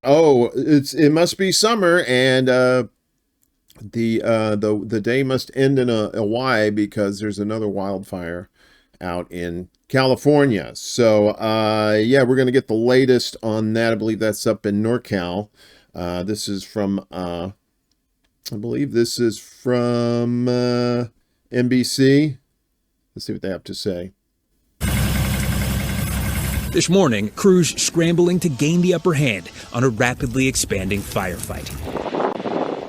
Oh, it must be summer, and the day must end in a Y because there's another wildfire out in California. So yeah, we're gonna get the latest on that. I believe that's up in NorCal. This is from I believe this is from NBC. Let's see what they have to say. This morning, crews scrambling to gain the upper hand on a rapidly expanding firefight.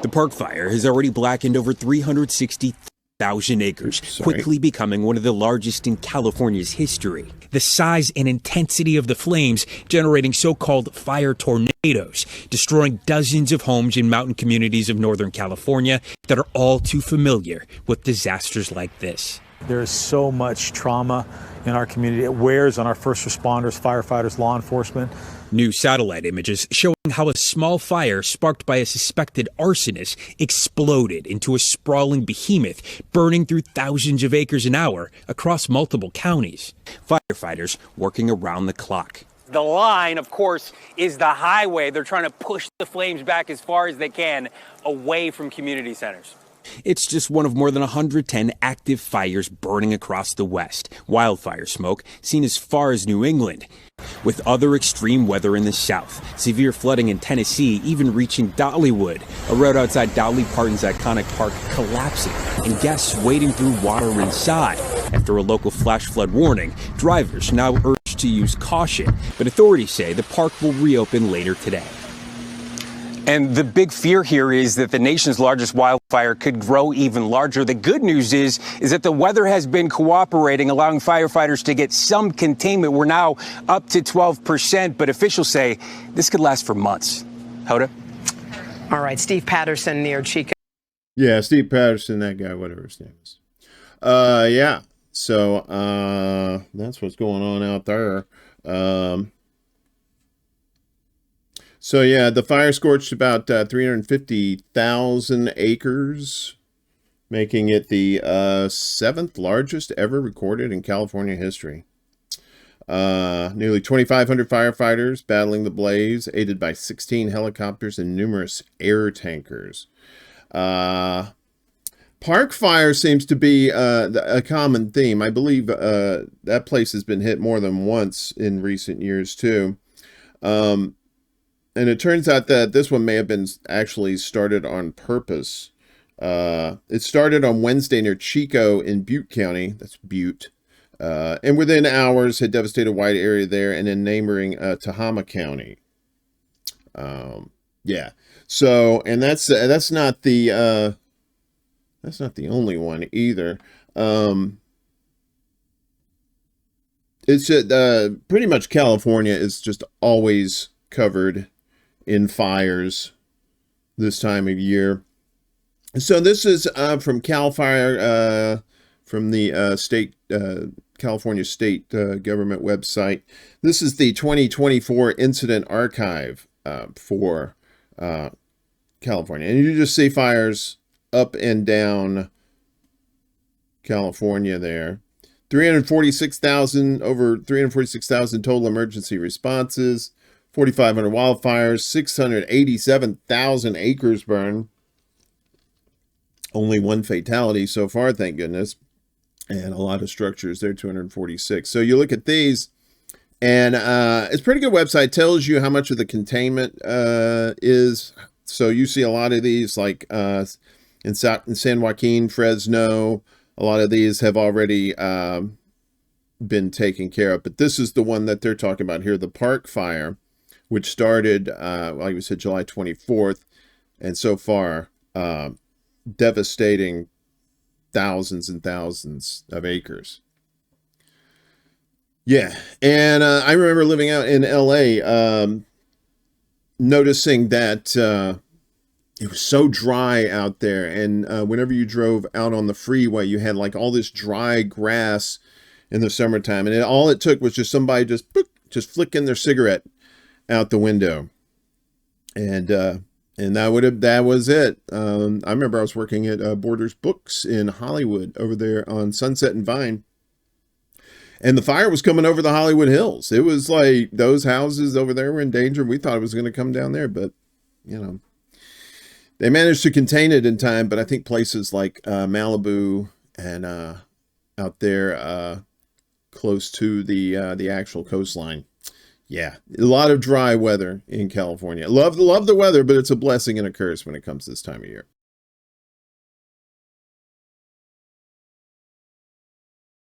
The park fire has already blackened over 360,000 acres, quickly becoming one of the largest in California's history. The size and intensity of the flames generating so-called fire tornadoes, destroying dozens of homes in mountain communities of Northern California that are all too familiar with disasters like this. There is so much trauma in our community. It wears on our first responders, firefighters, law enforcement. New satellite images showing how a small fire sparked by a suspected arsonist exploded into a sprawling behemoth, burning through thousands of acres an hour across multiple counties. Firefighters working around the clock. The line, of course, is the highway. They're trying to push the flames back as far as they can away from community centers. It's just one of more than 110 active fires burning across the West. Wildfire smoke seen as far as New England. With other extreme weather in the South, severe flooding in Tennessee even reaching Dollywood, a road outside Dolly Parton's iconic park collapsing, and guests wading through water inside. After a local flash flood warning, drivers now urged to use caution, but authorities say the park will reopen later today. And the big fear here is that the nation's largest wildfire could grow even larger. The good news is that the weather has been cooperating, allowing firefighters to get some containment. We're now up to 12%, but officials say this could last for months. Hoda? All right, Steve Patterson near Chico. Yeah, Steve Patterson, that guy, whatever his name is. Yeah, so that's what's going on out there. So yeah, the fire scorched about 350,000 acres, making it the seventh largest ever recorded in California history. Nearly 2,500 firefighters battling the blaze, aided by 16 helicopters and numerous air tankers. Park fire seems to be a common theme. I believe that place has been hit more than once in recent years too. And it turns out that this one may have been actually started on purpose. It started on Wednesday near Chico in Butte County. That's Butte. And within hours had devastated a wide area there and in neighboring Tehama County. Yeah. So, and that's not the only one either. It's pretty much California is just always covered in fires this time of year. So this is from CAL FIRE, from the state California state government website. This is the 2024 incident archive for California, and you just see fires up and down California there. 346,000, over 346,000 total emergency responses. 4,500 wildfires, 687,000 acres burned. Only one fatality so far, thank goodness. And a lot of structures there, 246. So you look at these, and it's a pretty good website. Tells you how much of the containment is. So you see a lot of these, like in San Joaquin, Fresno. A lot of these have already been taken care of. But this is the one that they're talking about here, the park fire, which started, like we said, July 24th, and so far devastating thousands and thousands of acres. Yeah, and I remember living out in LA, noticing that it was so dry out there, and whenever you drove out on the freeway, you had like all this dry grass in the summertime, and all it took was just somebody just flicking their cigarette out the window, and that was it. I remember I was working at Borders Books in Hollywood over there on Sunset and Vine, And the fire was coming over the Hollywood Hills. It was like those houses over there were in danger. We thought it was going to come down there, but, you know, they managed to contain it in time. But I think places like Malibu and out there close to the actual coastline. Yeah, a lot of dry weather in California. Love the weather, but it's a blessing and a curse when it comes this time of year.